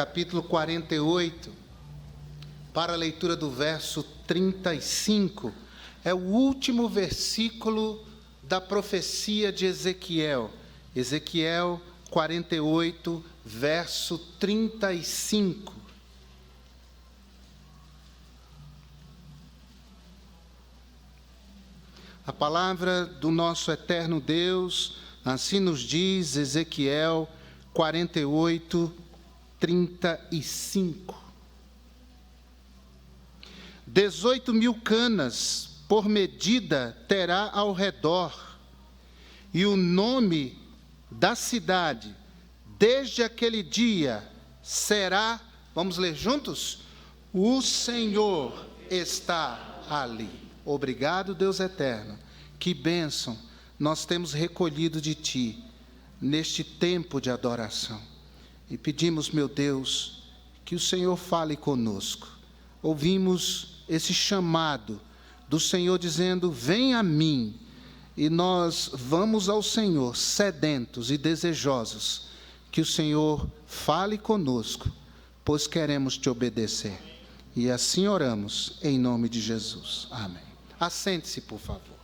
capítulo 48, para a leitura do verso 35. É o último versículo da profecia de Ezequiel. Ezequiel 48, verso 35. A palavra do nosso eterno Deus, assim nos diz Ezequiel 48, 35. 18.000 canas por medida terá ao redor, e o nome da cidade, desde aquele dia, será, vamos ler juntos? O Senhor está ali. Obrigado, Deus eterno. Que bênção nós temos recolhido de Ti neste tempo de adoração. E pedimos, meu Deus, que o Senhor fale conosco. Ouvimos esse chamado do Senhor dizendo: vem a mim. E nós vamos ao Senhor sedentos e desejosos que o Senhor fale conosco, pois queremos Te obedecer. E assim oramos em nome de Jesus. Amém. Assente-se, por favor.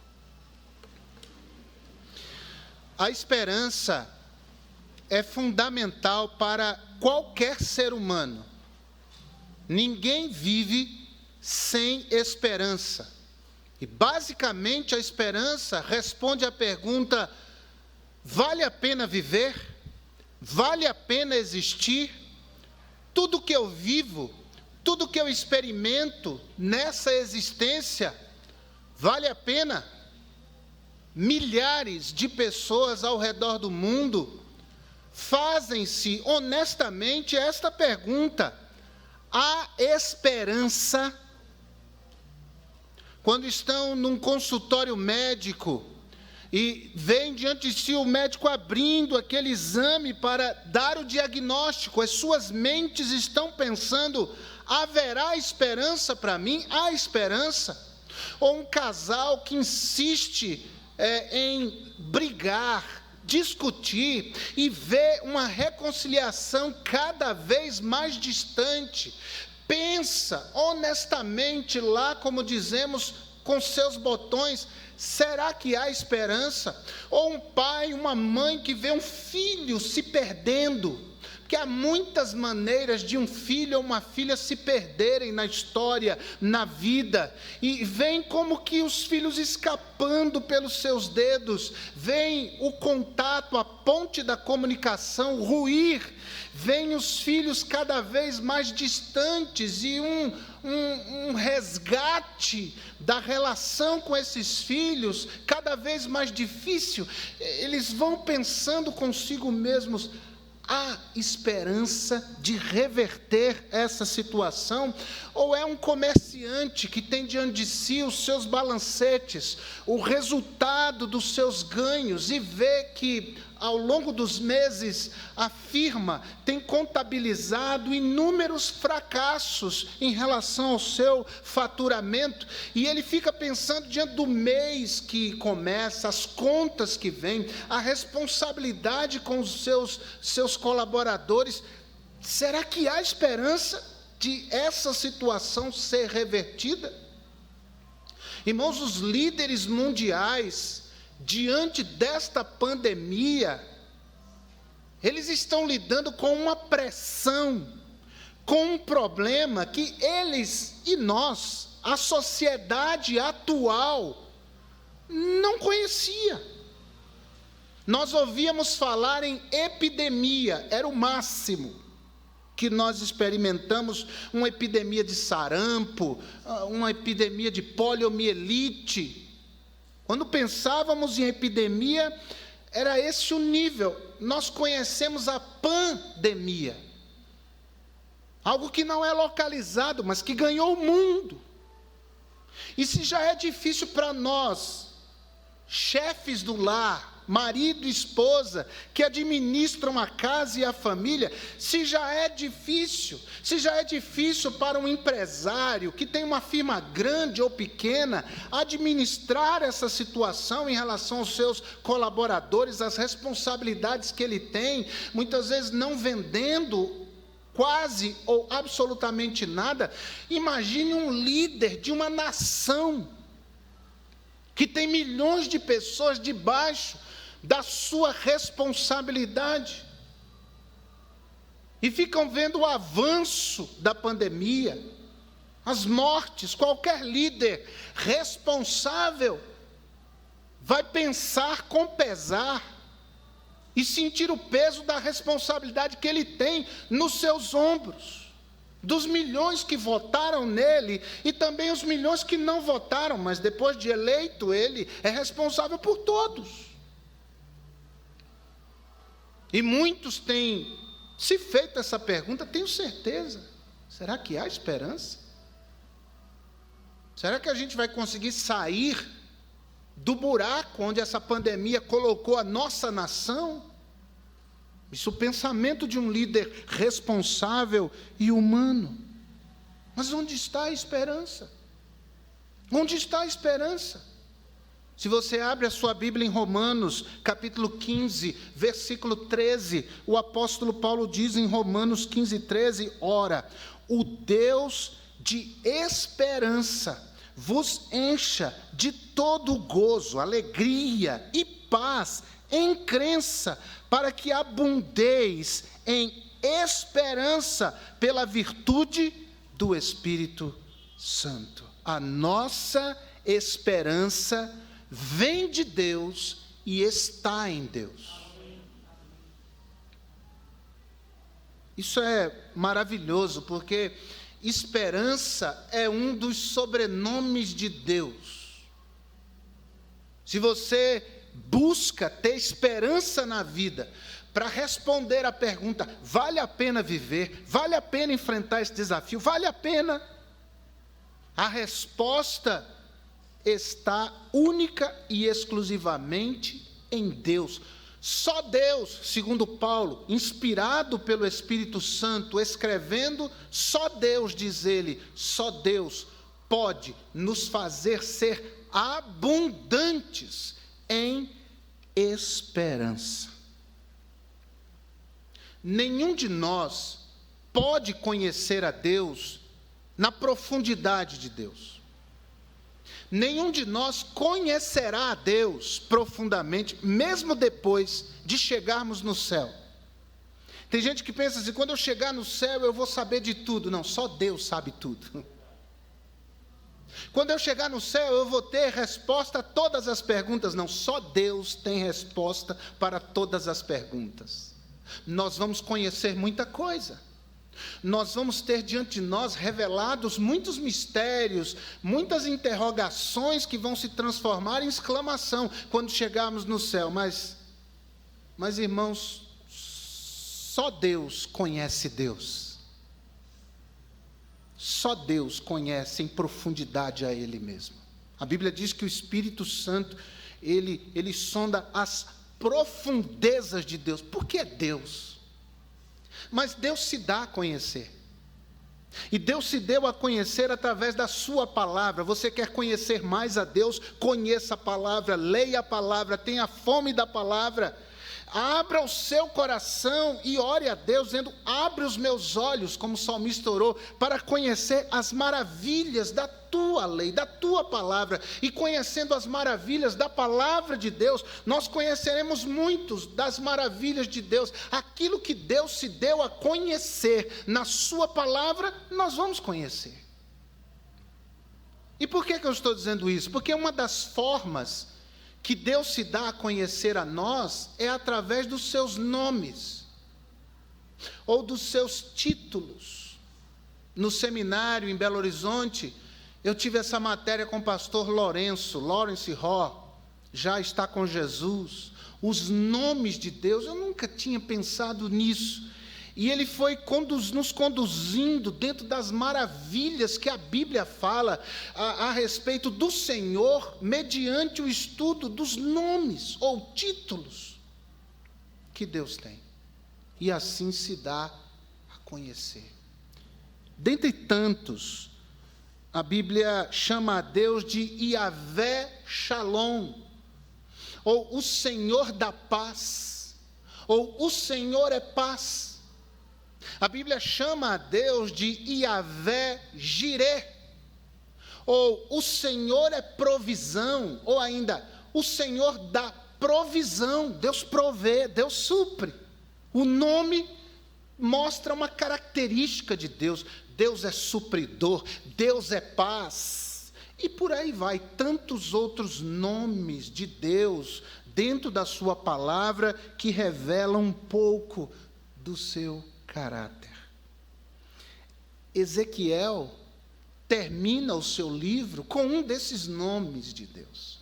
A esperança é fundamental para qualquer ser humano. Ninguém vive sem esperança. E, basicamente, a esperança responde à pergunta: vale a pena viver? Vale a pena existir? Tudo que eu vivo, tudo que eu experimento nessa existência, vale a pena? Milhares de pessoas ao redor do mundo fazem-se honestamente esta pergunta: há esperança? Quando estão num consultório médico e vem diante de si o médico abrindo aquele exame para dar o diagnóstico, as suas mentes estão pensando: haverá esperança para mim? Há esperança? Ou um casal que insiste em brigar, discutir e vê uma reconciliação cada vez mais distante, pensa honestamente lá, como dizemos, com seus botões: será que há esperança? Ou um pai, uma mãe que vê um filho se perdendo, porque há muitas maneiras de um filho ou uma filha se perderem na história, na vida, e vem como que os filhos escapando pelos seus dedos, vem o contato, a ponte da comunicação ruir, vem os filhos cada vez mais distantes e um resgate da relação com esses filhos cada vez mais difícil. Eles vão pensando consigo mesmos: há esperança de reverter essa situação? Ou é um comerciante que tem diante de si os seus balancetes, o resultado dos seus ganhos, e vê que ao longo dos meses a firma tem contabilizado inúmeros fracassos em relação ao seu faturamento, e ele fica pensando diante do mês que começa, as contas que vêm, a responsabilidade com os seus colaboradores: será que há esperança de essa situação ser revertida? Irmãos, os líderes mundiais, diante desta pandemia, eles estão lidando com uma pressão, com um problema que eles e nós, a sociedade atual, não conhecia. Nós ouvíamos falar em epidemia, era o máximo que nós experimentamos, uma epidemia de sarampo, uma epidemia de poliomielite. Quando pensávamos em epidemia, era esse o nível. Nós conhecemos a pandemia, algo que não é localizado, mas que ganhou o mundo. E se já é difícil para nós, chefes do lar, marido e esposa, que administram a casa e a família, se já é difícil para um empresário que tem uma firma grande ou pequena, administrar essa situação em relação aos seus colaboradores, as responsabilidades que ele tem, muitas vezes não vendendo quase ou absolutamente nada. Imagine um líder de uma nação que tem milhões de pessoas debaixo da sua responsabilidade. E ficam vendo o avanço da pandemia, as mortes. Qualquer líder responsável vai pensar com pesar e sentir o peso da responsabilidade que ele tem nos seus ombros, dos milhões que votaram nele e também os milhões que não votaram, mas depois de eleito ele é responsável por todos. E muitos têm se feito essa pergunta, tenho certeza, será que há esperança? Será que a gente vai conseguir sair do buraco onde essa pandemia colocou a nossa nação? Isso é o pensamento de um líder responsável e humano. Mas onde está a esperança? Onde está a esperança? Se você abre a sua Bíblia em Romanos, capítulo 15, versículo 13, o apóstolo Paulo diz em Romanos 15, 13, ora, o Deus de esperança vos encha de todo gozo, alegria e paz em crença, para que abundeis em esperança pela virtude do Espírito Santo. A nossa esperança vem de Deus e está em Deus. Isso é maravilhoso, porque esperança é um dos sobrenomes de Deus. Se você busca ter esperança na vida, para responder à pergunta, vale a pena viver? Vale a pena enfrentar esse desafio? Vale a pena? A resposta está única e exclusivamente em Deus. Só Deus, segundo Paulo, inspirado pelo Espírito Santo, escrevendo, só Deus, diz ele, só Deus pode nos fazer ser abundantes em esperança. Nenhum de nós pode conhecer a Deus na profundidade de Deus. Nenhum de nós conhecerá a Deus profundamente, mesmo depois de chegarmos no céu. Tem gente que pensa assim, quando eu chegar no céu eu vou saber de tudo. Não, só Deus sabe tudo. Quando eu chegar no céu eu vou ter resposta a todas as perguntas. Não, só Deus tem resposta para todas as perguntas. Nós vamos conhecer muita coisa. Nós vamos ter diante de nós revelados muitos mistérios, muitas interrogações que vão se transformar em exclamação quando chegarmos no céu. Mas irmãos, só Deus conhece Deus. Só Deus conhece em profundidade a Ele mesmo. A Bíblia diz que o Espírito Santo, ele sonda as profundezas de Deus. Por que Deus? Mas Deus se dá a conhecer. E Deus se deu a conhecer através da sua palavra. Você quer conhecer mais a Deus? Conheça a palavra, leia a palavra, tenha fome da palavra. Abra o seu coração e ore a Deus, dizendo, abre os meus olhos, como o salmista orou, para conhecer as maravilhas da tua lei, da tua palavra. E conhecendo as maravilhas da palavra de Deus, nós conheceremos muitos das maravilhas de Deus. Aquilo que Deus se deu a conhecer na sua palavra, nós vamos conhecer. E por que eu estou dizendo isso? Porque uma das formas que Deus se dá a conhecer a nós é através dos seus nomes, ou dos seus títulos. No seminário em Belo Horizonte, eu tive essa matéria com o pastor Lawrence Ho, já está com Jesus. Os nomes de Deus, eu nunca tinha pensado nisso. E ele foi nos conduzindo dentro das maravilhas que a Bíblia fala a respeito do Senhor, mediante o estudo dos nomes ou títulos que Deus tem. E assim se dá a conhecer. Dentre tantos, a Bíblia chama a Deus de Yahvé Shalom, ou o Senhor da paz, ou o Senhor é paz. A Bíblia chama a Deus de Yavé Jireh, ou o Senhor é provisão, ou ainda, o Senhor dá provisão, Deus provê, Deus supre. O nome mostra uma característica de Deus. Deus é supridor, Deus é paz. E por aí vai, tantos outros nomes de Deus dentro da sua palavra que revelam um pouco do seu caráter. Ezequiel termina o seu livro com um desses nomes de Deus.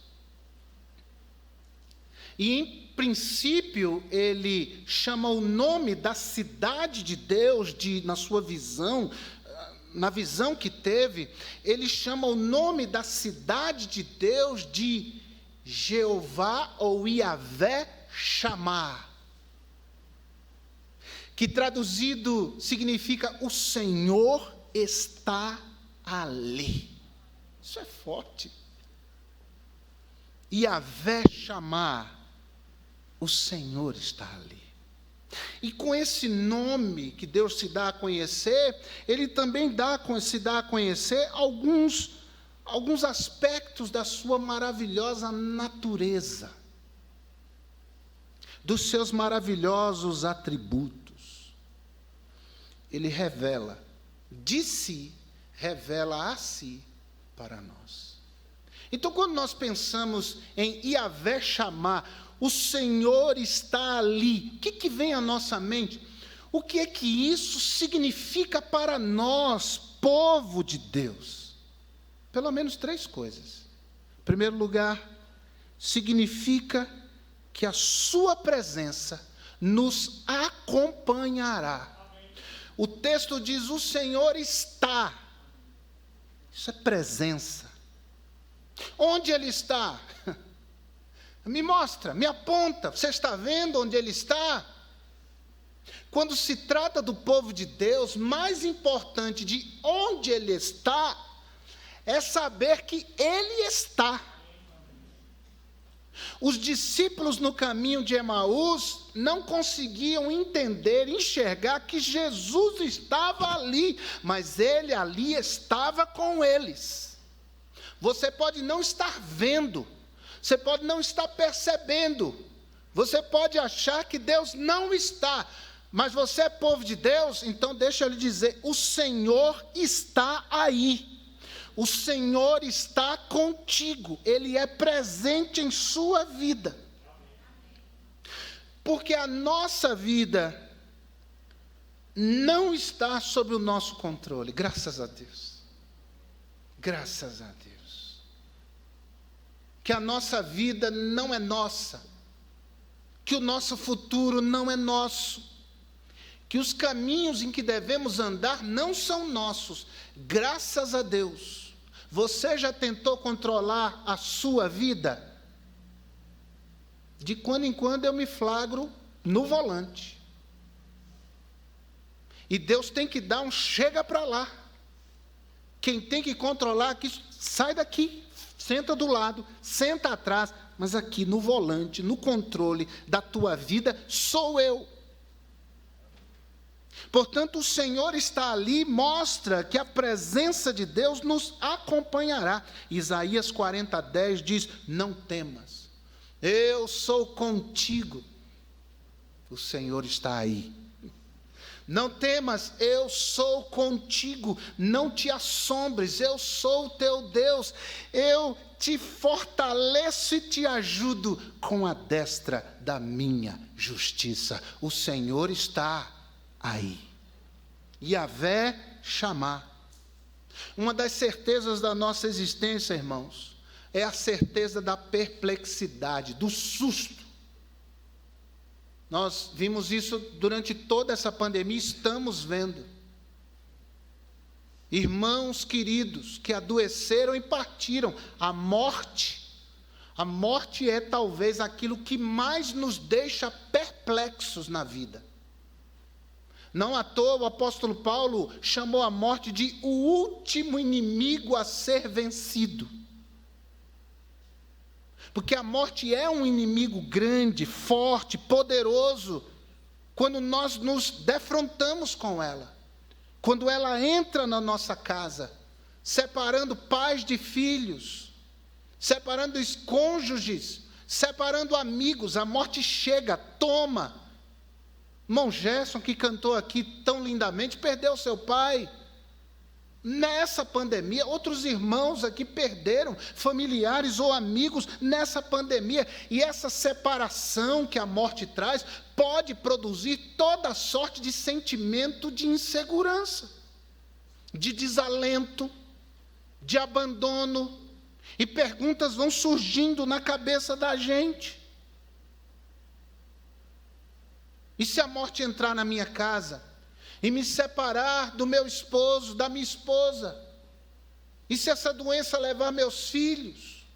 E, em princípio, ele chama o nome da cidade de Deus, na sua visão, na visão que teve, ele chama o nome da cidade de Deus de Jeová ou Yavé Chamar, que traduzido significa o Senhor está ali. Isso é forte. Yavé Chamar, o Senhor está ali. E com esse nome que Deus se dá a conhecer, Ele também se dá a conhecer alguns aspectos da sua maravilhosa natureza, dos seus maravilhosos atributos. Ele revela de si, revela a si para nós. Então, quando nós pensamos em Yavé Chamar, o Senhor está ali, o que vem à nossa mente? O que é que isso significa para nós, povo de Deus? Pelo menos 3 coisas. Em primeiro lugar, significa que a sua presença nos acompanhará. O texto diz, o Senhor está. Isso é presença. Onde Ele está? Me mostra, me aponta. Você está vendo onde Ele está? Quando se trata do povo de Deus, mais importante de onde Ele está, é saber que Ele está. Os discípulos no caminho de Emaús não conseguiam entender, enxergar que Jesus estava ali, mas Ele ali estava com eles. Você pode não estar vendo, você pode não estar percebendo, você pode achar que Deus não está, mas você é povo de Deus, então deixa eu lhe dizer, o Senhor está aí. O Senhor está contigo, Ele é presente em sua vida. Porque a nossa vida não está sob o nosso controle, graças a Deus. Graças a Deus. Que a nossa vida não é nossa, que o nosso futuro não é nosso, que os caminhos em que devemos andar não são nossos, graças a Deus. Você já tentou controlar a sua vida? De quando em quando eu me flagro no volante. E Deus tem que dar um chega para lá. Quem tem que controlar aqui, sai daqui, senta do lado, senta atrás, mas aqui no volante, no controle da tua vida, sou eu. Portanto, o Senhor está ali, mostra que a presença de Deus nos acompanhará. Isaías 40:10 diz, não temas, eu sou contigo, o Senhor está aí. Não temas, eu sou contigo, não te assombres, eu sou o teu Deus, eu te fortaleço e te ajudo com a destra da minha justiça. O Senhor está aí. Yavé Chamar. Uma das certezas da nossa existência, irmãos, é a certeza da perplexidade, do susto. Nós vimos isso durante toda essa pandemia, estamos vendo. Irmãos queridos que adoeceram e partiram. A morte é talvez aquilo que mais nos deixa perplexos na vida. Não à toa o apóstolo Paulo chamou a morte de o último inimigo a ser vencido. Porque a morte é um inimigo grande, forte, poderoso, quando nós nos defrontamos com ela, quando ela entra na nossa casa, separando pais de filhos, separando os cônjuges, separando amigos, a morte chega, toma. Irmão Gerson, que cantou aqui tão lindamente, perdeu seu pai. Nessa pandemia, outros irmãos aqui perderam familiares ou amigos nessa pandemia. E essa separação que a morte traz pode produzir toda sorte de sentimento de insegurança, de desalento, de abandono. E perguntas vão surgindo na cabeça da gente. E se a morte entrar na minha casa e me separar do meu esposo, da minha esposa? E se essa doença levar meus filhos?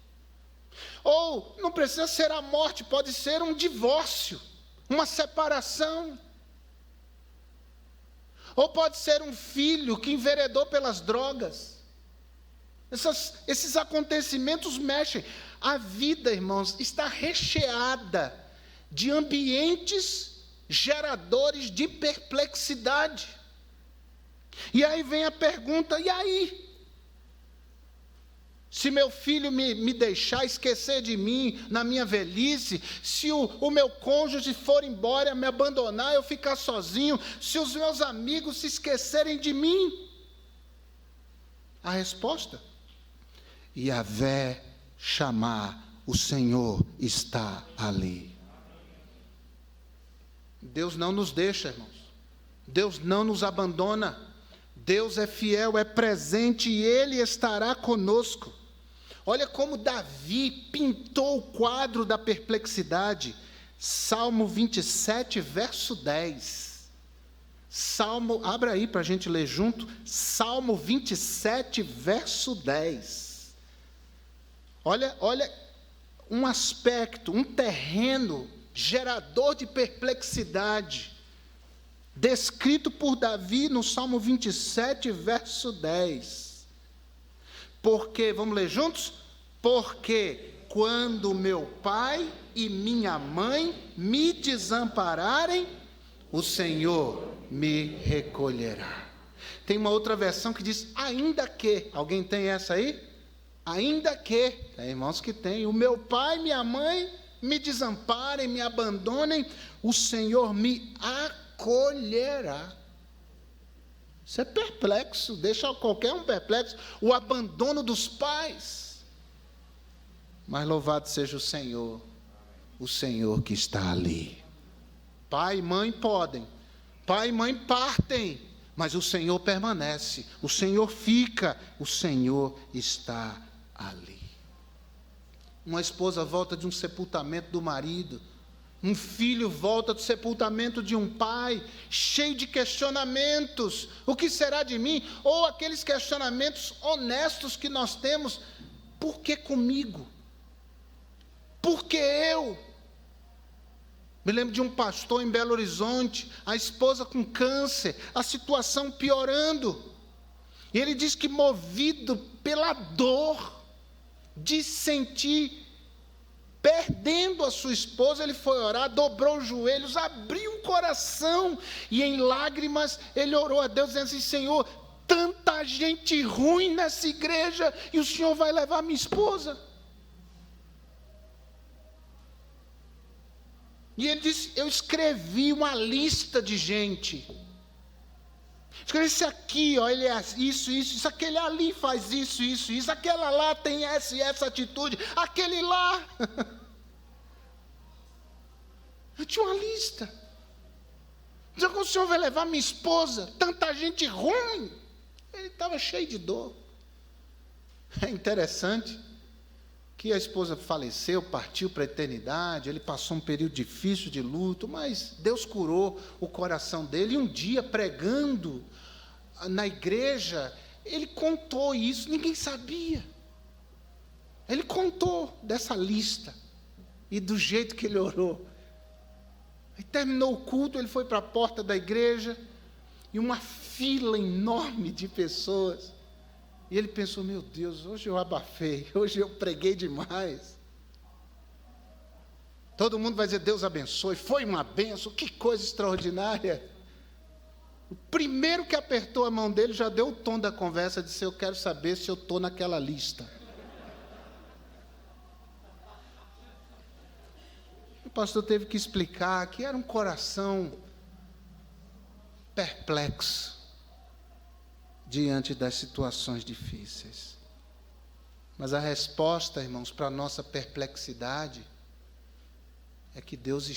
Ou não precisa ser a morte, pode ser um divórcio, uma separação. Ou pode ser um filho que enveredou pelas drogas. Esses acontecimentos mexem. A vida, irmãos, está recheada de ambientes geradores de perplexidade. E aí vem a pergunta, e aí? Se meu filho me deixar, esquecer de mim na minha velhice, se o meu cônjuge for embora, me abandonar, eu ficar sozinho, se os meus amigos se esquecerem de mim? A resposta: Yahvé chamar, o Senhor está ali. Deus não nos deixa, irmãos. Deus não nos abandona. Deus é fiel, é presente e Ele estará conosco. Olha como Davi pintou o quadro da perplexidade. Salmo 27, verso 10. Abra aí para a gente ler junto. Salmo 27, verso 10. Olha um aspecto, um terreno gerador de perplexidade, descrito por Davi no Salmo 27, verso 10. Porque, vamos ler juntos? Porque quando meu pai e minha mãe me desampararem, o Senhor me recolherá. Tem uma outra versão que diz, ainda que. Alguém tem essa aí? Ainda que. Tem irmãos que tem. O meu pai e minha mãe me desamparem, me abandonem, o Senhor me acolherá. Isso é perplexo, deixa qualquer um perplexo, o abandono dos pais. Mas louvado seja o Senhor que está ali. Pai e mãe podem, pai e mãe partem, mas o Senhor permanece, o Senhor fica, o Senhor está ali. Uma esposa volta de um sepultamento do marido, um filho volta do sepultamento de um pai, cheio de questionamentos, o que será de mim? Ou aqueles questionamentos honestos que nós temos, por que comigo? Por que eu? Me lembro de um pastor em Belo Horizonte, a esposa com câncer, a situação piorando, e ele diz que movido pela dor, de sentir, perdendo a sua esposa, ele foi orar, dobrou os joelhos, abriu o coração, e em lágrimas, ele orou a Deus, dizendo assim, Senhor, tanta gente ruim nessa igreja, e o Senhor vai levar minha esposa? E ele disse, eu escrevi uma lista de gente, escreve esse aqui, ó, ele é isso, aquele ali faz isso, aquela lá tem essa e essa atitude, aquele lá. Eu tinha uma lista. Dizia que o Senhor vai levar minha esposa, tanta gente ruim. Ele estava cheio de dor. É interessante que a esposa faleceu, partiu para a eternidade, ele passou um período difícil de luto, mas Deus curou o coração dele, e um dia, pregando na igreja, ele contou isso, ninguém sabia. Ele contou dessa lista, e do jeito que ele orou. Aí terminou o culto, ele foi para a porta da igreja, e uma fila enorme de pessoas. E ele pensou, meu Deus, hoje eu abafei, hoje eu preguei demais. Todo mundo vai dizer, Deus abençoe, foi uma bênção, que coisa extraordinária. O primeiro que apertou a mão dele já deu o tom da conversa, disse, eu quero saber se eu estou naquela lista. O pastor teve que explicar que era um coração perplexo diante das situações difíceis. Mas a resposta, irmãos, para a nossa perplexidade é que Deus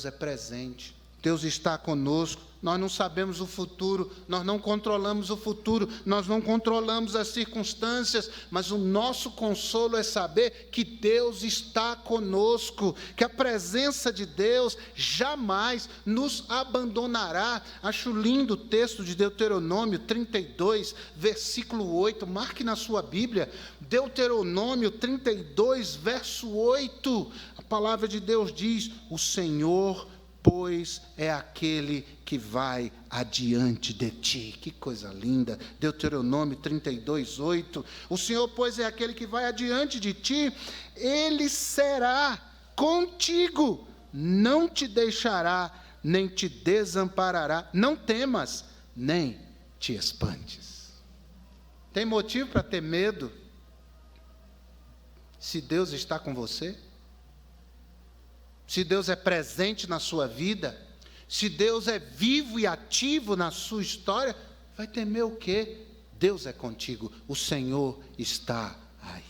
é presente, Deus está conosco. Nós não sabemos o futuro, nós não controlamos o futuro, nós não controlamos as circunstâncias, mas o nosso consolo é saber que Deus está conosco, que a presença de Deus jamais nos abandonará. Acho lindo o texto de Deuteronômio 32, versículo 8, marque na sua Bíblia, Deuteronômio 32, verso 8, a palavra de Deus diz, o Senhor, pois é aquele que vai adiante de ti. Que coisa linda, Deuteronômio 32, 8. O Senhor, pois é aquele que vai adiante de ti, Ele será contigo, não te deixará, nem te desamparará. Não temas, nem te espantes. Tem motivo para ter medo? Se Deus está com você? Se Deus é presente na sua vida, se Deus é vivo e ativo na sua história, vai temer o quê? Deus é contigo, o Senhor está aí.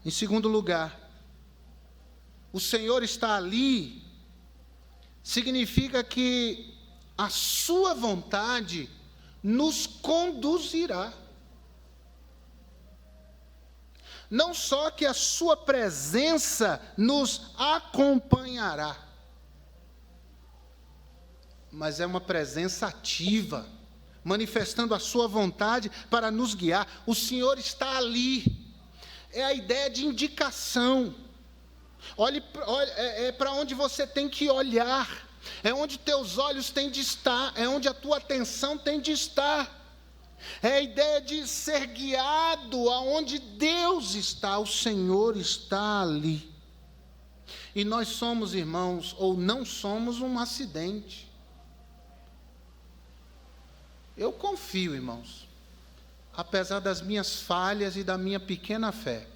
Em segundo lugar, o Senhor está ali, significa que a sua vontade nos conduzirá. Não só que a sua presença nos acompanhará, mas é uma presença ativa, manifestando a sua vontade para nos guiar. O Senhor está ali, é a ideia de indicação. Olhe para onde você tem que olhar, é onde teus olhos têm de estar, é onde a tua atenção tem de estar. É a ideia de ser guiado aonde Deus está, o Senhor está ali. E nós somos, irmãos, ou não somos um acidente. Eu confio, irmãos, apesar das minhas falhas e da minha pequena fé,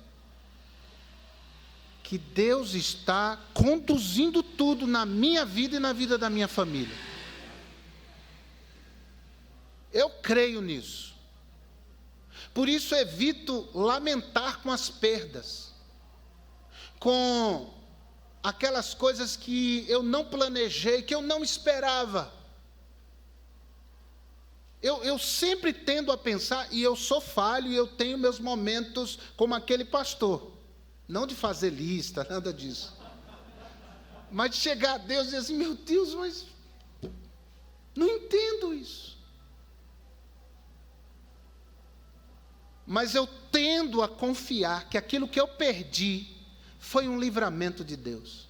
que Deus está conduzindo tudo na minha vida e na vida da minha família. Eu creio nisso. Por isso evito lamentar com as perdas, com aquelas coisas que eu não planejei, que eu não esperava. Eu sempre tendo a pensar, e eu sou falho, e eu tenho meus momentos como aquele pastor, não de fazer lista, nada disso, mas de chegar a Deus e dizer assim, meu Deus, mas não entendo isso. Mas eu tendo a confiar que aquilo que eu perdi foi um livramento de Deus.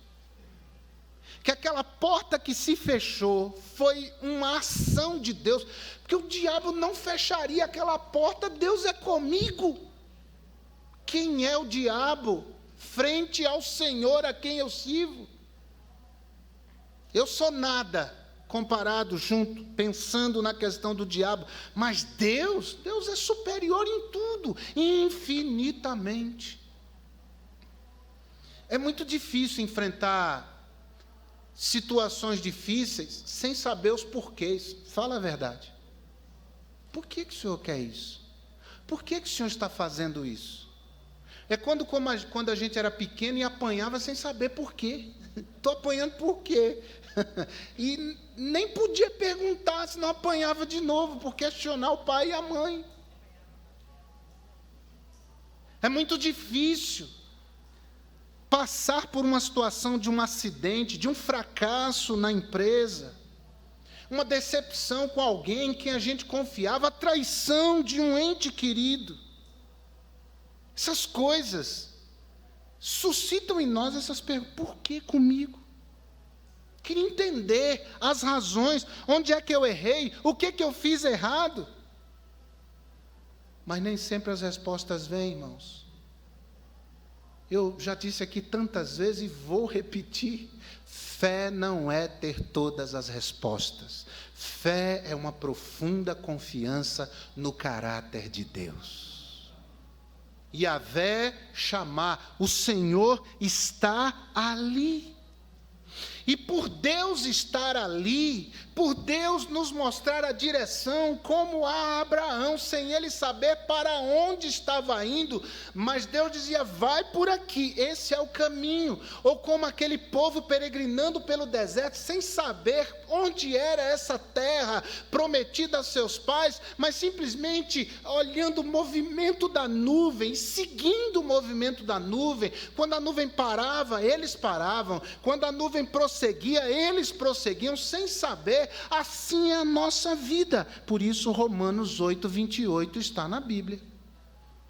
Que aquela porta que se fechou foi uma ação de Deus. Porque o diabo não fecharia aquela porta, Deus é comigo. Quem é o diabo frente ao Senhor a quem eu sirvo? Eu sou nada comparado junto, pensando na questão do diabo, mas Deus é superior em tudo, infinitamente. É muito difícil enfrentar situações difíceis sem saber os porquês. Fala a verdade. Por que o Senhor quer isso? Por que o Senhor está fazendo isso? É quando a gente era pequeno e apanhava sem saber por quê. Estou apanhando por quê? E nem podia perguntar, senão apanhava de novo, por questionar o pai e a mãe. É muito difícil passar por uma situação de um acidente, de um fracasso na empresa, uma decepção com alguém em quem a gente confiava, a traição de um ente querido. Essas coisas suscitam em nós essas perguntas, por que comigo? Queria entender as razões, onde é que eu errei, o que eu fiz errado. Mas nem sempre as respostas vêm, irmãos. Eu já disse aqui tantas vezes e vou repetir: fé não é ter todas as respostas. Fé é uma profunda confiança no caráter de Deus. Yahvé chamar, o Senhor está ali. E por Deus estar ali, por Deus nos mostrar a direção, como a Abraão, sem ele saber para onde estava indo, mas Deus dizia: vai por aqui, esse é o caminho. Ou como aquele povo peregrinando pelo deserto, sem saber onde era essa terra prometida a seus pais, mas simplesmente olhando o movimento da nuvem, seguindo o movimento da nuvem. Quando a nuvem parava, eles paravam. Quando a nuvem prosseguia, eles prosseguiam, sem saber. Assim é a nossa vida. Por isso Romanos 8, 28 está na Bíblia.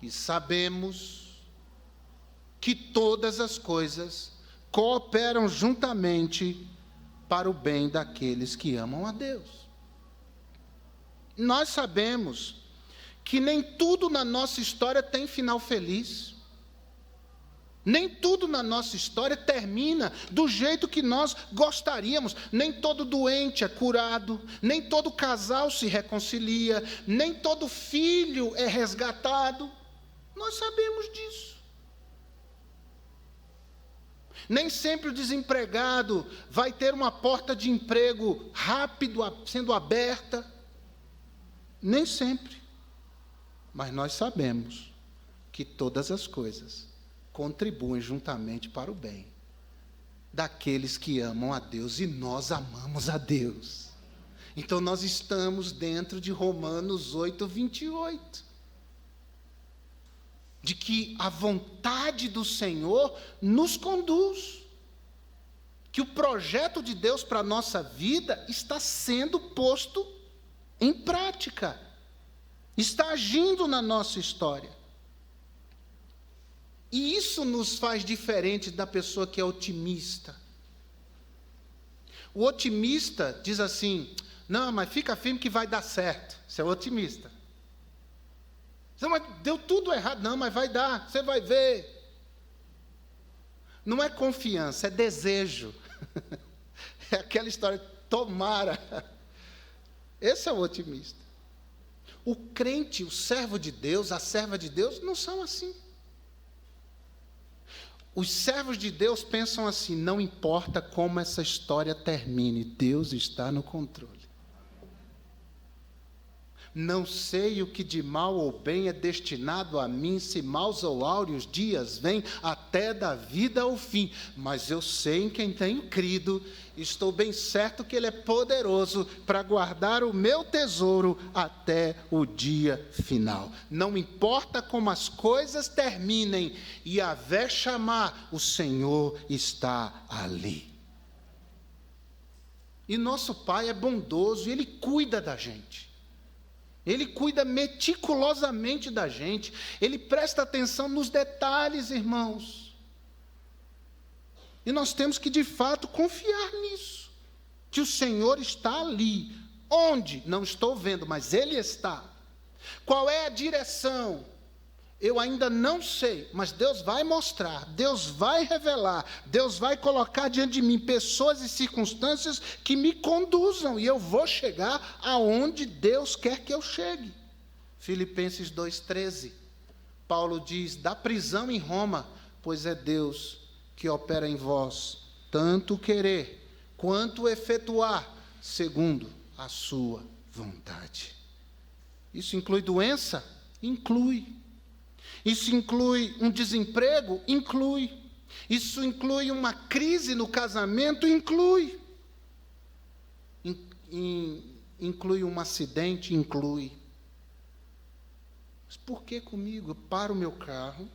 E sabemos que todas as coisas cooperam juntamente para o bem daqueles que amam a Deus. Nós sabemos que nem tudo na nossa história tem final feliz. Nem tudo na nossa história termina do jeito que nós gostaríamos. Nem todo doente é curado, nem todo casal se reconcilia, nem todo filho é resgatado. Nós sabemos disso. Nem sempre o desempregado vai ter uma porta de emprego rápido sendo aberta. Nem sempre. Mas nós sabemos que todas as coisas contribuem juntamente para o bem daqueles que amam a Deus, e nós amamos a Deus. Então nós estamos dentro de Romanos 8, 28. De que a vontade do Senhor nos conduz. Que o projeto de Deus para a nossa vida está sendo posto em prática. Está agindo na nossa história. E isso nos faz diferente da pessoa que é otimista. O otimista diz assim: não, mas fica firme que vai dar certo. Você é otimista. Não, mas deu tudo errado. Não, mas vai dar, você vai ver. Não é confiança, é desejo. É aquela história: tomara. Esse é o otimista. O crente, o servo de Deus, a serva de Deus, não são assim. Os servos de Deus pensam assim: não importa como essa história termine, Deus está no controle. Não sei o que de mal ou bem é destinado a mim, se maus ou áureos dias vêm, até da vida ao fim. Mas eu sei em quem tenho crido, estou bem certo que Ele é poderoso para guardar o meu tesouro até o dia final. Não importa como as coisas terminem, Yahvé chamar, o Senhor está ali. E nosso Pai é bondoso, e Ele cuida da gente. Ele cuida meticulosamente da gente. Ele presta atenção nos detalhes, irmãos. E nós temos que, de fato, confiar nisso. Que o Senhor está ali. Onde? Não estou vendo, mas Ele está. Qual é a direção? Eu ainda não sei, mas Deus vai mostrar, Deus vai revelar, Deus vai colocar diante de mim pessoas e circunstâncias que me conduzam, e eu vou chegar aonde Deus quer que eu chegue. Filipenses 2,13, Paulo diz: da prisão em Roma, pois é Deus que opera em vós, tanto querer quanto efetuar, segundo a sua vontade. Isso inclui doença? Inclui. Isso inclui um desemprego? Inclui. Isso inclui uma crise no casamento? Inclui. Inclui um acidente? Inclui. Mas por que comigo? Eu paro o meu carro,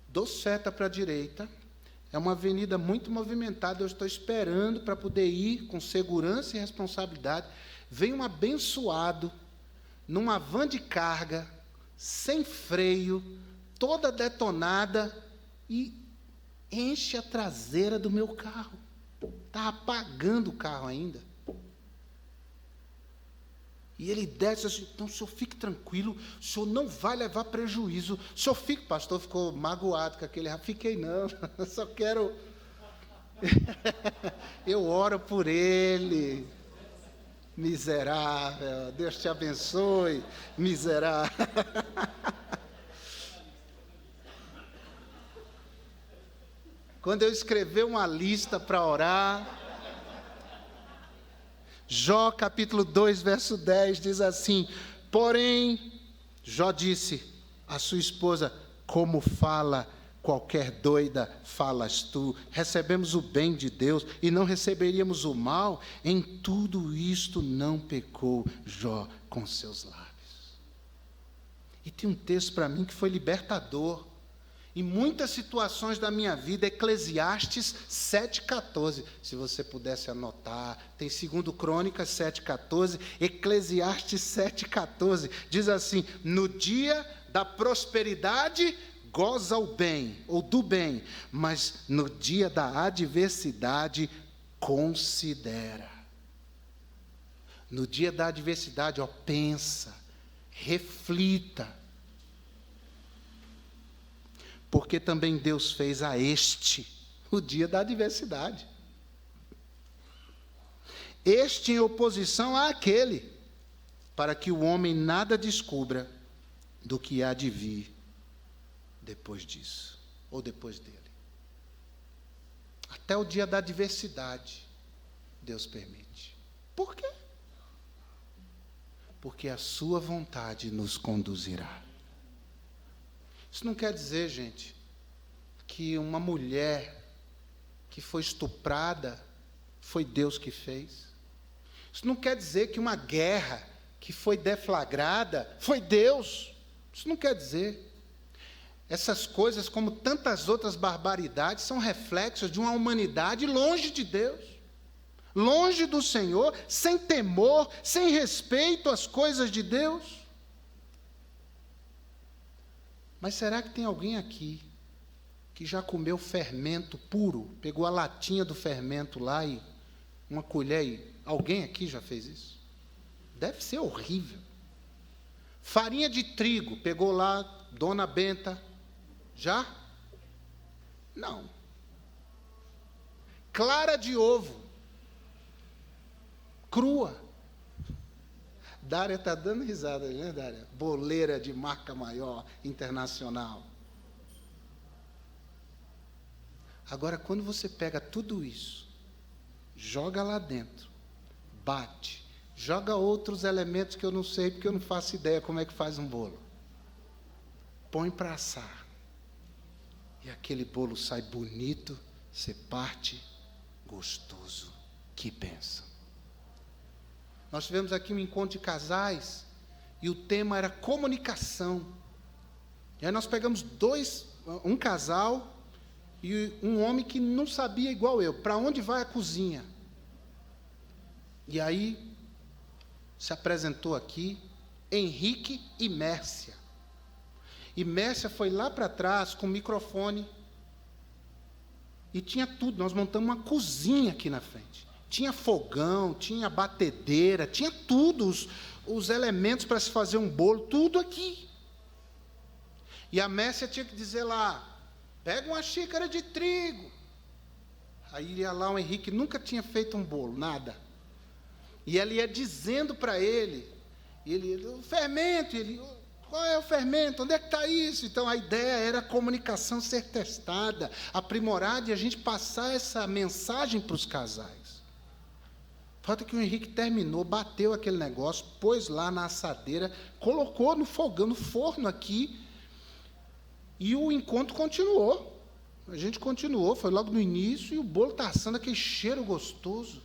dou seta para a direita, é uma avenida muito movimentada, eu estou esperando para poder ir com segurança e responsabilidade. Vem um abençoado, numa van de carga, sem freio, toda detonada, e enche a traseira do meu carro. Está apagando o carro ainda. E ele desce assim, então o senhor fique tranquilo, o senhor não vai levar prejuízo. O senhor fica, o pastor ficou magoado com aquele, fiquei não, eu só quero, eu oro por ele, miserável, Deus te abençoe, miserável. Quando eu escrever uma lista para orar, Jó capítulo 2, verso 10 diz assim: porém, Jó disse à sua esposa, como fala qualquer doida, falas tu. Recebemos o bem de Deus e não receberíamos o mal. Em tudo isto não pecou Jó com seus lábios. E tem um texto para mim que foi libertador. Em muitas situações da minha vida, Eclesiastes 7,14, se você pudesse anotar, tem 2 Crônicas 7,14, Eclesiastes 7,14, diz assim: no dia da prosperidade, goza o bem, ou do bem, mas no dia da adversidade, considera. No dia da adversidade, pensa, reflita, porque também Deus fez a este o dia da adversidade. Este em oposição àquele, para que o homem nada descubra do que há de vir depois disso, ou depois dele. Até o dia da adversidade, Deus permite. Por quê? Porque a sua vontade nos conduzirá. Isso não quer dizer, gente, que uma mulher que foi estuprada foi Deus que fez. Isso não quer dizer que uma guerra que foi deflagrada foi Deus. Isso não quer dizer. Essas coisas, como tantas outras barbaridades, são reflexos de uma humanidade longe de Deus, longe do Senhor, sem temor, sem respeito às coisas de Deus. Mas será que tem alguém aqui que já comeu fermento puro, pegou a latinha do fermento lá e uma colher e... Alguém aqui já fez isso? Deve ser horrível. Farinha de trigo, pegou lá, Dona Benta, já? Não. Clara de ovo, crua. Dária está dando risada, né, Dária? Boleira de marca maior, internacional. Agora, quando você pega tudo isso, joga lá dentro, bate, joga outros elementos que eu não sei, porque eu não faço ideia como é que faz um bolo. Põe para assar. E aquele bolo sai bonito, você parte, gostoso. Que bênção. Nós tivemos aqui um encontro de casais, e o tema era comunicação. E aí nós pegamos um casal e um homem que não sabia igual eu, para onde vai a cozinha. E aí se apresentou aqui Henrique e Mércia. E Mércia foi lá para trás com o microfone. E tinha tudo, nós montamos uma cozinha aqui na frente. Tinha fogão, tinha batedeira, tinha tudo, os elementos para se fazer um bolo, tudo aqui. E a Mércia tinha que dizer lá, pega uma xícara de trigo. Aí ia lá o Henrique, nunca tinha feito um bolo, nada. E ela ia dizendo para ele, o fermento, qual é o fermento? Onde é que está isso? Então, a ideia era a comunicação ser testada, aprimorada, e a gente passar essa mensagem para os casais. Falta que o Henrique terminou, bateu aquele negócio, pôs lá na assadeira, colocou no fogão, no forno aqui, e o encontro continuou. A gente continuou, foi logo no início, e o bolo está assando aquele cheiro gostoso.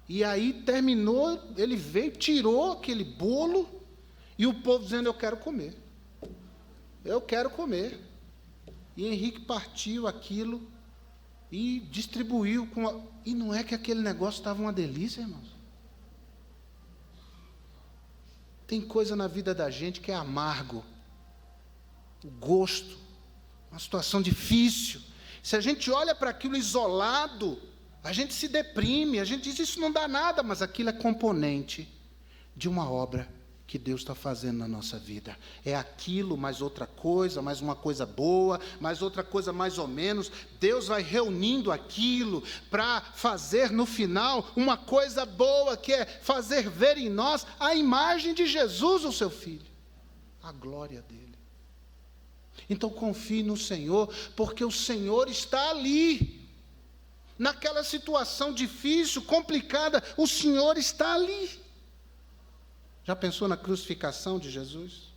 E aí terminou, ele veio, tirou aquele bolo, e o povo dizendo, eu quero comer. Eu quero comer. E Henrique partiu aquilo e distribuiu. E não é que aquele negócio estava uma delícia, irmãos? Tem coisa na vida da gente que é amargo. O gosto. Uma situação difícil. Se a gente olha para aquilo isolado, a gente se deprime, a gente diz, isso não dá nada, mas aquilo é componente de uma obra que Deus está fazendo na nossa vida. É aquilo, mais outra coisa, mais uma coisa boa, mais outra coisa mais ou menos. Deus vai reunindo aquilo para fazer no final uma coisa boa, que é fazer ver em nós a imagem de Jesus, o seu Filho, a glória dele. Então confie no Senhor, porque o Senhor está ali. Naquela situação difícil, complicada, o Senhor está ali. Já pensou na crucificação de Jesus?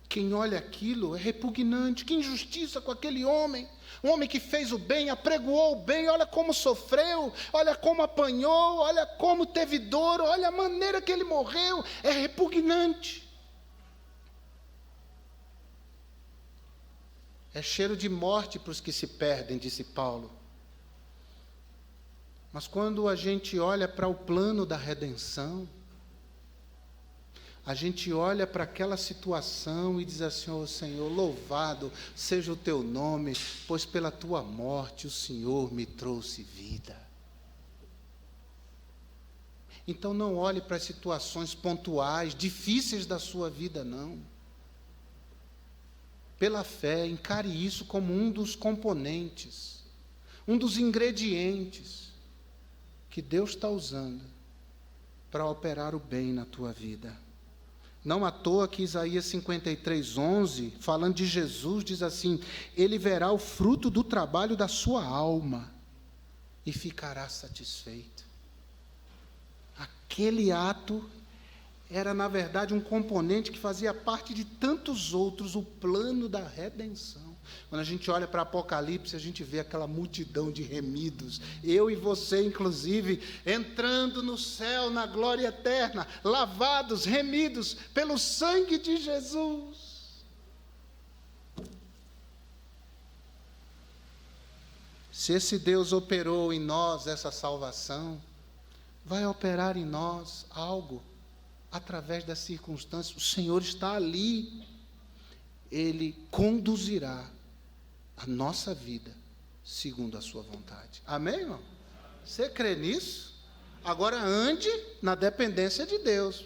Quem olha aquilo é repugnante. Que injustiça com aquele homem. Um homem que fez o bem, apregoou o bem, olha como sofreu, olha como apanhou, olha como teve dor, olha a maneira que ele morreu. É repugnante. É cheiro de morte para os que se perdem, disse Paulo. Mas quando a gente olha para o plano da redenção, a gente olha para aquela situação e diz assim: ó Senhor, louvado seja o teu nome, pois pela tua morte o Senhor me trouxe vida. Então não olhe para as situações pontuais, difíceis da sua vida, não. Pela fé, encare isso como um dos componentes, um dos ingredientes que Deus está usando para operar o bem na tua vida. Não à toa que Isaías 53:11, falando de Jesus, diz assim: ele verá o fruto do trabalho da sua alma e ficará satisfeito. Aquele ato era, na verdade, um componente que fazia parte de tantos outros, o plano da redenção. Quando a gente olha para Apocalipse, a gente vê aquela multidão de remidos, eu e você, inclusive, entrando no céu, na glória eterna, lavados, remidos pelo sangue de Jesus. Se esse Deus operou em nós essa salvação, vai operar em nós algo através das circunstâncias. O Senhor está ali. Ele conduzirá a nossa vida segundo a sua vontade. Amém, irmão? Você crê nisso? Agora ande na dependência de Deus.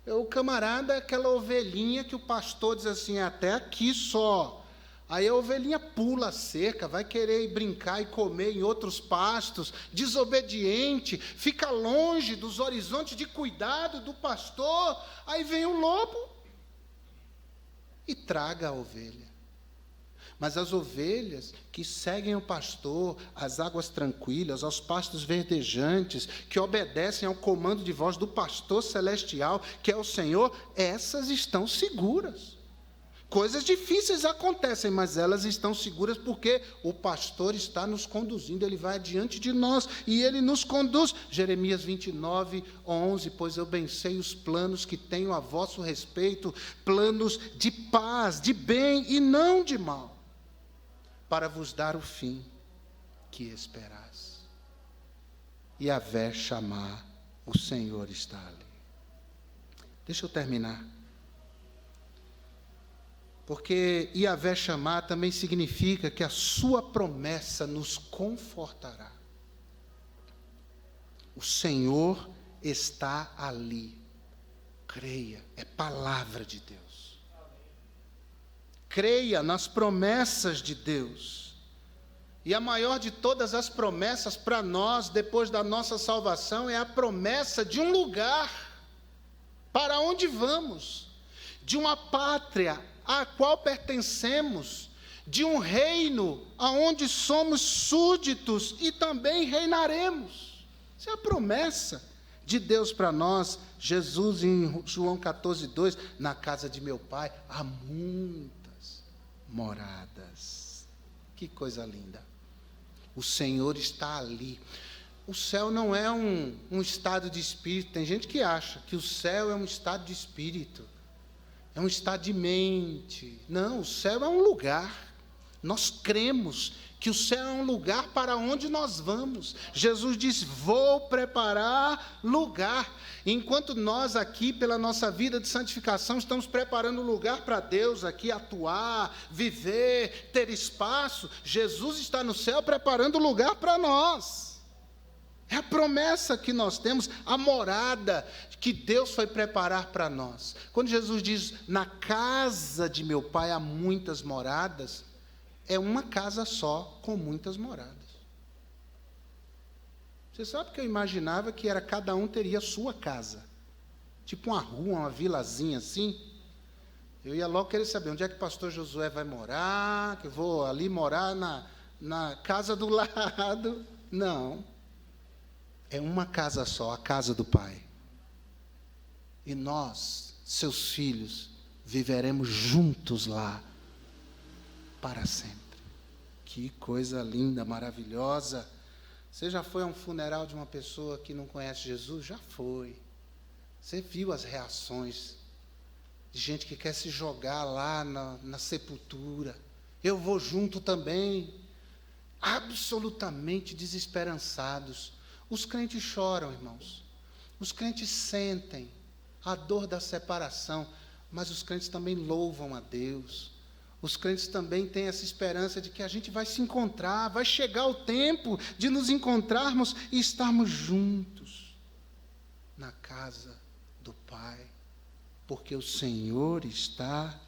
O camarada é aquela ovelhinha que o pastor diz assim: até aqui só. Aí a ovelhinha pula a cerca, vai querer ir brincar e comer em outros pastos, desobediente, fica longe dos horizontes de cuidado do pastor. Aí vem o lobo e traga a ovelha. Mas as ovelhas que seguem o pastor, às águas tranquilas, aos pastos verdejantes, que obedecem ao comando de voz do pastor celestial, que é o Senhor, essas estão seguras. Coisas difíceis acontecem, mas elas estão seguras porque o pastor está nos conduzindo, ele vai adiante de nós e ele nos conduz. Jeremias 29:11, pois eu bem sei os planos que tenho a vosso respeito, planos de paz, de bem e não de mal, para vos dar o fim que esperais. Yahvé chamar, o Senhor está ali. Deixa eu terminar. Porque Yahvé chamar também significa que a sua promessa nos confortará. O Senhor está ali. Creia, é palavra de Deus. Creia nas promessas de Deus. E a maior de todas as promessas para nós, depois da nossa salvação, é a promessa de um lugar para onde vamos, de uma pátria a qual pertencemos, de um reino aonde somos súditos e também reinaremos. Essa é a promessa de Deus para nós. Jesus, em João 14:2, na casa de meu Pai há muitas moradas. Que coisa linda. O Senhor está ali. O céu não é um estado de espírito. Tem gente que acha que o céu é um estado de espírito. É um estado de mente. Não, o céu é um lugar. Nós cremos que o céu é um lugar para onde nós vamos. Jesus disse: vou preparar lugar. Enquanto nós aqui, pela nossa vida de santificação, estamos preparando lugar para Deus aqui atuar, viver, ter espaço, Jesus está no céu preparando lugar para nós. É a promessa que nós temos, a morada que Deus foi preparar para nós. Quando Jesus diz, na casa de meu pai há muitas moradas, é uma casa só, com muitas moradas. Você sabe que eu imaginava que era cada um teria a sua casa. Tipo uma rua, uma vilazinha assim. Eu ia logo querer saber onde é que o pastor Josué vai morar, que eu vou ali morar na casa do lado. Não. É uma casa só, a casa do Pai. E nós, seus filhos, viveremos juntos lá para sempre. Que coisa linda, maravilhosa. Você já foi a um funeral de uma pessoa que não conhece Jesus? Já foi. Você viu as reações de gente que quer se jogar lá na sepultura. Eu vou junto também. Absolutamente desesperançados. Os crentes choram, irmãos. Os crentes sentem a dor da separação, mas os crentes também louvam a Deus. Os crentes também têm essa esperança de que a gente vai se encontrar, vai chegar o tempo de nos encontrarmos e estarmos juntos na casa do Pai, porque o Senhor está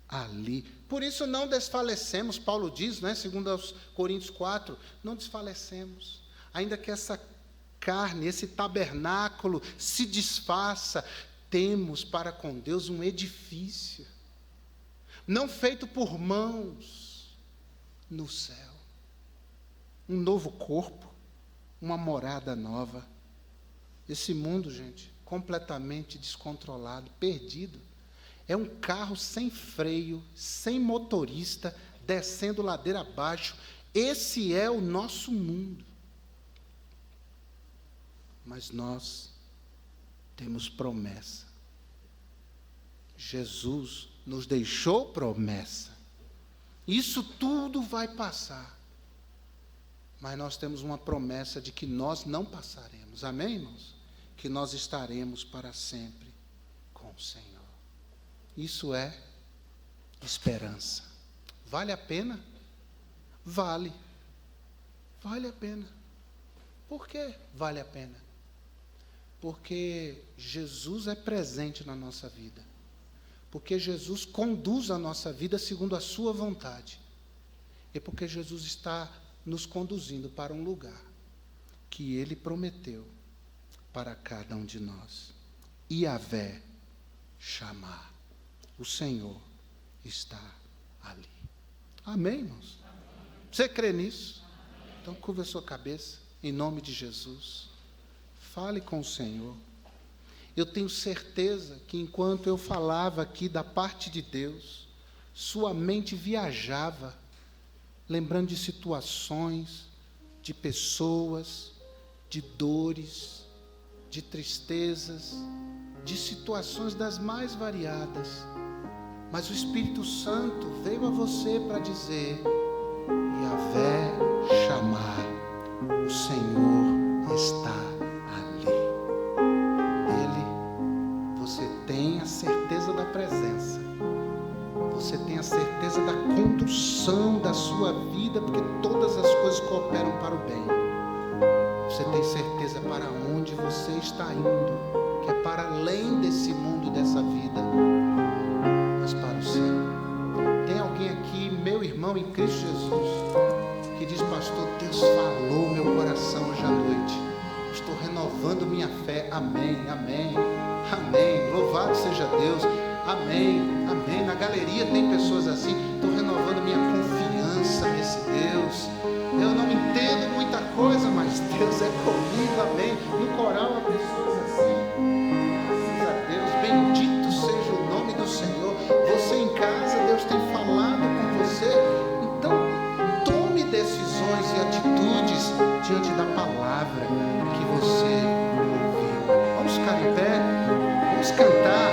ali. Por isso não desfalecemos, Paulo diz, né, segundo aos Coríntios 4, não desfalecemos, ainda que essa carne, esse tabernáculo se desfaça, temos para com Deus um edifício, não feito por mãos, no céu, um novo corpo, uma morada nova. Esse mundo, gente, completamente descontrolado, perdido, é um carro sem freio, sem motorista, descendo ladeira abaixo. Esse é o nosso mundo. Mas nós temos promessa. Jesus nos deixou promessa. Isso tudo vai passar. Mas nós temos uma promessa de que nós não passaremos. Amém, irmãos? Que nós estaremos para sempre com o Senhor. Isso é esperança. Vale a pena? Vale. Vale a pena. Por que vale a pena? Porque Jesus é presente na nossa vida. Porque Jesus conduz a nossa vida segundo a sua vontade. E porque Jesus está nos conduzindo para um lugar que Ele prometeu para cada um de nós. Yahvé chamar. O Senhor está ali. Amém, irmãos? Você crê nisso? Então, curva a sua cabeça, em nome de Jesus. Fale com o Senhor. Eu tenho certeza que enquanto eu falava aqui da parte de Deus, sua mente viajava, lembrando de situações, de pessoas, de dores, de tristezas, de situações das mais variadas. Mas o Espírito Santo veio a você para dizer, Yahvé chamar, o Senhor está ali. Nele, você tem a certeza da presença, você tem a certeza da condução da sua vida, porque todas as coisas cooperam para o bem. Você tem certeza para onde você está indo, que é para além desse mundo, dessa vida, mas para o céu. Tem alguém aqui, meu irmão em Cristo Jesus, que diz, pastor, Deus falou meu coração hoje à noite, estou renovando minha fé. Amém, amém, amém, louvado seja Deus, amém, amém. Na galeria tem pessoas assim, estou renovando minha confiança nesse Deus. Eu não entendo muita coisa, mas Deus é comigo, amém. No coral